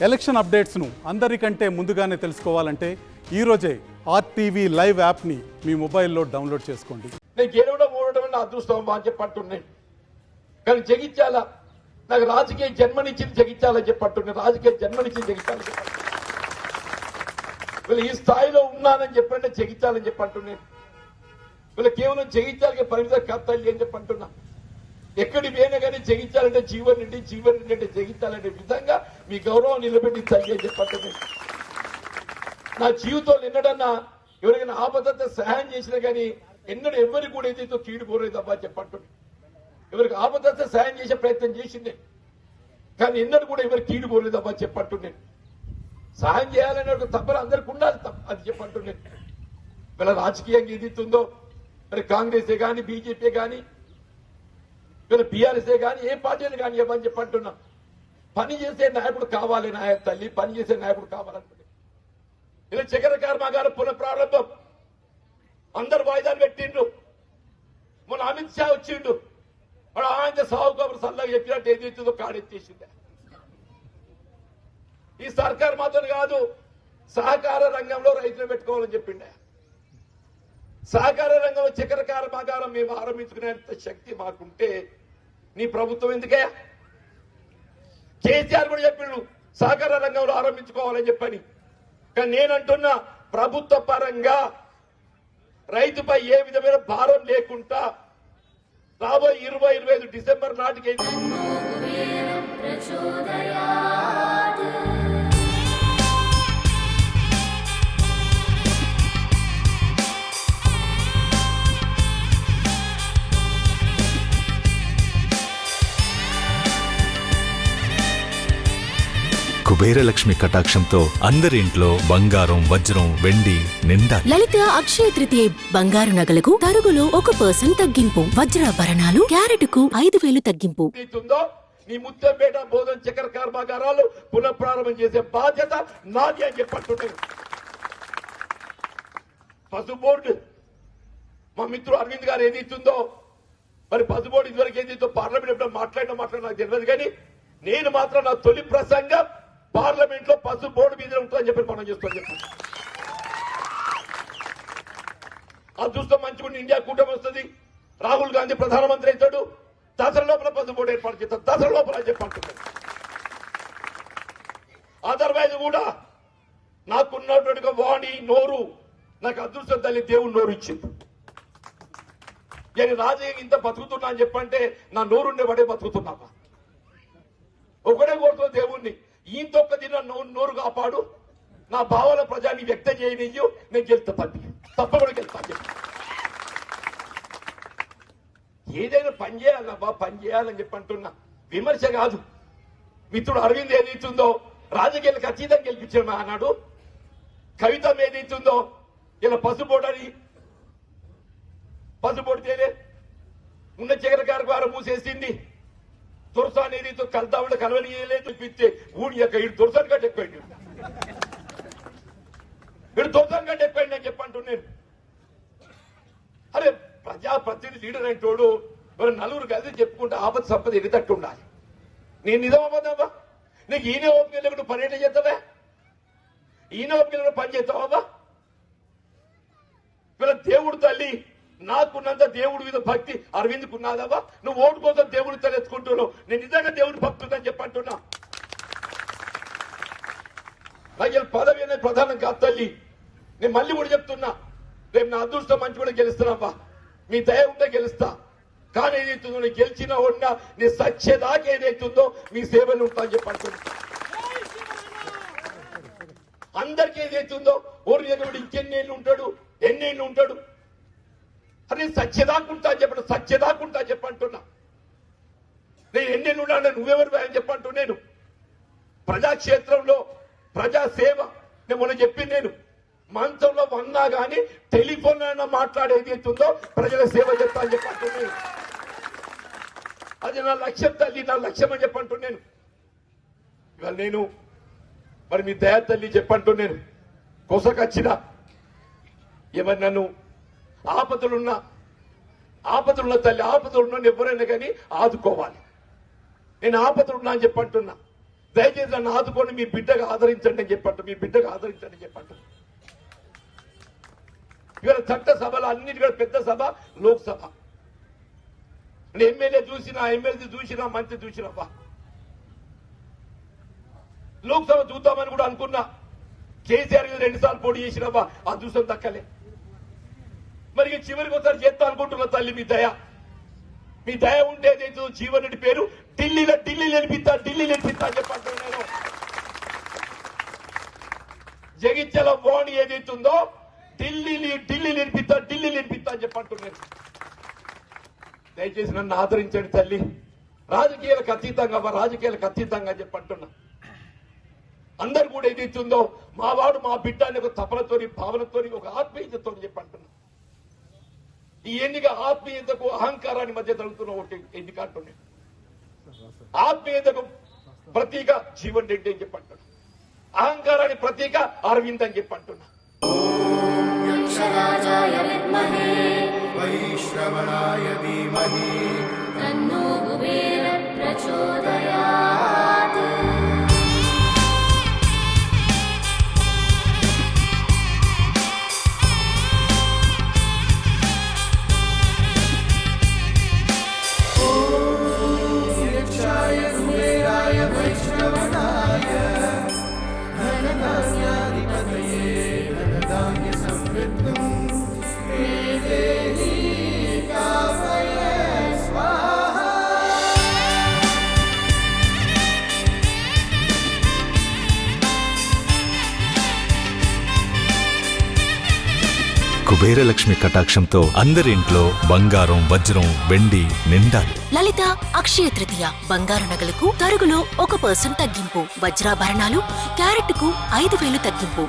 Election అప్డేట్స్ను అందరికంటే ముందుగానే తెలుసుకోవాలంటే ఈరోజే ఆర్టీవీ లైవ్ యాప్ని మీ మొబైల్లో డౌన్లోడ్ చేసుకోండి. నేను గెలవడం ఓడడం నా అదృష్టం అని చెప్పంటున్నాను. కానీ జగిత్యాల నాకు రాజకీయ జన్మనిచ్చింది జగిత్యాలని చెప్పంటున్నాను. రాజకీయ జన్మనిచ్చింది జగిత్యాలని చెప్పంటున్నాను. వీళ్ళు ఈ స్థాయిలో ఉన్నానని చెప్పంటే జగిత్యాలని చెప్పంటున్నాను. వీళ్ళు కేవలం జగిత్యాలకి పరిమిత కర్తల్లి అని చెప్పంటున్నా. ఎక్కడి పోయినా కానీ జగిత్యాలంటే జీవన్ రెడ్డి అంటే జగిత్యాలనే విధంగా మీ గౌరవం నిలబెట్టి తల్లి అని చెప్పంటున్నాను. నా జీవితంలో ఎన్నడన్నా ఎవరికైనా ఆపదంతా సహాయం చేసినా కానీ ఎన్నడూ ఎవరికి కూడా ఏదైతే కీడు కోరేదబ్బా చెప్పంటున్నాను. ఎవరికి ఆపదంతా సహాయం చేసే ప్రయత్నం చేసిందే కానీ ఎన్నడూ కూడా ఎవరికి కీడు కోరేదబ్బా చెప్పంటున్నాను. సహాయం చేయాలనే ఒక తప్పని అందరికి ఉండాలి అది చెప్పంటున్నాను. వీళ్ళ రాజకీయంగా ఏదైతుందో మరి కాంగ్రెసే కానీ బీజేపీ కానీ వీళ్ళ బీఆర్ఎస్ఏ కానీ ఏ పార్టీలు కానీ ఇవ్వని చెప్పంటున్నా. పని చేసే నాయకుడు కావాలి తల్లి, పని చేసే నాయకుడు కావాలనుకుంటే ఇలా చక్కెర కర్మాగారం పునఃప్రారంభం అందరు వాయిదాలు పెట్టిండ్రు. మొన్న అమిత్ షా వచ్చిండు, వాడు ఆయన సాగు కబురు సల్లగా చెప్పినట్టు ఏదైతుందో కాడెత్తేసింది. ఈ సర్కార్ మాత్రం కాదు, సహకార రంగంలో రైతులు పెట్టుకోవాలని చెప్పిండే. సహకార రంగంలో చక్కెర కర్మాగారం మేము ఆరంభించుకునేంత శక్తి మాకుంటే నీ ప్రభుత్వం ఎందుకే? కేసీఆర్ కూడా చెప్పిండు సహకార రంగంలో ఆరంభించుకోవాలని చెప్పని. కానీ నేనంటున్నా ప్రభుత్వ పరంగా రైతుపై ఏ విధమైన భారం లేకుండా రాబోయే 20-25 డిసెంబర్ నాటికి కుబేరలక్ష్మి కటాక్షంతో అందరి ఇంట్లో బంగారం, వజ్రం, వెండి నిండా. లలిత అక్షయ తృతీయ బంగారు నగలకు తరుగులో 1% తగ్గింపు. వజ్రాభరణాలు క్యారెట్కు 5,000 తగ్గింపు. నీ ముత్తంపేట బోధన చక్కెర కర్మాగారాలు పునఃప్రారంభం చేసే బాధ్యత నాది అని చెప్పంటున్నాను. పసుపు బోర్డు మా మిత్రుడు అరవింద్ గారు ఏదైతుందో మరి పసుపు బోర్డు ఇదివరకు ఏదైతే పార్లమెంట్ ఎప్పుడో మాట్లాడినా నాకు తెలియదు. కానీ నేను మాత్రం నా తొలి ప్రసంగం పార్లమెంట్ లో పసుపు బోర్డు మీద ఉంటుందని చెప్పి మనం చేస్తాం చెప్పండి. అదృష్టం మంచిగా ఇండియా కూటమి వస్తుంది, రాహుల్ గాంధీ ప్రధానమంత్రి అవుతాడు, దసరా లోపల పసుపు బోర్డు ఏర్పాటు చేస్తాడు, దసరా లోపల చెప్పంటున్నాడు. అదర్వైజ్ కూడా నాకున్నటువంటి వాణి నోరు నాకు అదృష్టం తల్లి దేవుడు నోరు ఇచ్చింది. నేను రాజకీయ ఇంత బతుకుతున్నా అని చెప్పంటే నా నోరుండే పడే బతుకుతున్నా. ఒకటే కోరుతున్న దేవుణ్ణి ఈంతొక్క దిన నోరు కాపాడు, నా భావాల ప్రజాన్ని వ్యక్తం చేయనియ్యు, నేను గెలుస్తా తల్లి, తప్పకుండా గెలుస్తా చెప్పి. ఏదైనా పని చేయాలబ్బా, పని చేయాలని చెప్పి అంటున్నా, విమర్శ కాదు. మిత్రుడు అరవింద్ ఏదైతుందో రాజకీయాలకు అతీతంగా గెలిపించాడు అన్నాడు. కవిత ఏదైతుందో ఇలా పసుపోడని పసుపోడు తేలే ఉన్న చక్కెర కర్మాగారం మూసేసింది. తురసా అనేది కలుతామంటే కలవనియలేదు చూపిస్తే ఊడి యొక్క ఇటు తురసాని కంటే ఎక్కువండి, ఇటు తురసాని కంటే ఎక్కువండి అని చెప్పంటున్నాను. అరే ప్రజాప్రతినిధి లీడర్ అంటోడు మరి నలుగురు కలిసి చెప్పుకుంటే ఆపద సంపద ఎగితట్టు ఉండాలి. నేను నిజం అవ్వదమ్మా, నీకు ఈయన ఓపిక లేకుండా పని ఏంటో చేస్తావా? ఈయన ఓపిక లేకుండా పని చేస్తావా? వీళ్ళ దేవుడు తల్లి నాకున్నంత దేవుడి మీద భక్తి అరవింద్కు ఉన్నదవా? నువ్వు ఓటు కోసం దేవుడి తలెత్తుకుంటున్నావు, నేను నిజంగా దేవుడి భక్తుదని చెప్పంటున్నా. నాకు పదవి అనేది ప్రధానం కాదు తల్లి. నేను మళ్ళీ కూడా చెప్తున్నా, రేపు నా అదృష్టం మంచి కూడా గెలుస్తున్నావా, మీ దయ ఉంటే గెలుస్తా. కానీ ఏదైతుందో నేను గెలిచినా ఉన్నా నీ సత్యదాకా ఏదైతుందో మీ సేవలు ఉంటా అని చెప్పంటున్నా. అందరికీ ఏదైతుందో ఓరి దగ్గర ఇంకెన్నేళ్ళు ఉంటాడు, ఎన్నేళ్ళు ఉంటాడు, అరే సత్యదాకుంటా చెప్పండి, సత్యదాకుంటా చెప్పంటున్నా. నేను ఎన్నెళ్ళు ఉన్నా నువ్వెవరు అని చెప్పంటూ నేను ప్రజాక్షేత్రంలో ప్రజాసేవ నేను మొన్న చెప్పింది. నేను మంచంలో ఉన్నా కానీ టెలిఫోన్ అయినా మాట్లాడేది అవుతుందో ప్రజల సేవ చెప్తా అని చెప్పంటూ నేను. అది నా లక్ష్యం తల్లి, నా లక్ష్యం అని చెప్పంటూ నేను. ఇవాళ నేను మరి మీ దయా తల్లి చెప్పంటూ నేను కొసకొచ్చిన ఎవరు నన్ను ఆపదలున్న తల్లి, ఆపదలున్న ఎవరైనా కానీ ఆదుకోవాలి. నేను ఆపదలున్నా అని చెప్పంటున్నా. దయచేసి నన్ను ఆదుకోండి, మీ బిడ్డగా ఆదరించండి అని చెప్పట్టు, మీ బిడ్డగా ఆదరించండి అని చెప్పట్టు. ఇవాళ చట్టసభలో అన్నిటికంటే పెద్ద సభ లోక్సభ. నేను ఎమ్మెల్యే చూసినా, ఎమ్మెల్సీ చూసినా, మంత్రి చూసినా, లోక్సభ చూద్దామని కూడా అనుకున్నా. కేసీఆర్ 2 సార్లు పోటీ చేసినావా, ఆ చూసం దక్కలే. మరి చివరికి ఒకసారి చేస్తా అనుకుంటున్నా. తల్లి మీ దయ, మీ దయ ఉండేది జీవన్ రెడ్డి పేరు ఢిల్లీ నిలిపిస్తా అని చెప్పంటున్నా. నేను జగిత్యాల వాణి ఏదైతుందో ఢిల్లీ నిలిపిస్తా అని చెప్పంటున్నాను. దయచేసి నన్ను ఆదరించండి తల్లి. రాజకీయాలకు అతీతంగా చెప్పంటున్నా. అందరు కూడా ఏదైతుందో మా వాడు మా బిడ్డ అనే ఒక తపనతోని, భావనతోని, ఒక ఆత్మీయతతో చెప్పంటున్నా. ఈ ఎన్నిక ఆత్మీయతకు అహంకారాన్ని మధ్య జరుగుతున్న ఒకటి ఎన్నిక అంటున్నాను. ఆత్మీయతకు ప్రతీక జీవన్ రెడ్డి అని చెప్పంటున్నా. అహంకారానికి ప్రతీక అరవింద్ అని చెప్పంటున్నా. వైశ్రవణాయ ధీమహి తన్నో కుబేర ప్రచోదయాత్. కుబేరలక్ష్మి కటాక్షంతో అందరింట్లో బంగారం, వజ్రం, వెండి నిండాలి. లలిత అక్షయ తృతీయ బంగారు నగలకు తరుగులో 1% తగ్గింపు, వజ్రాభరణాలు క్యారెట్కు 5,000 తగ్గింపు.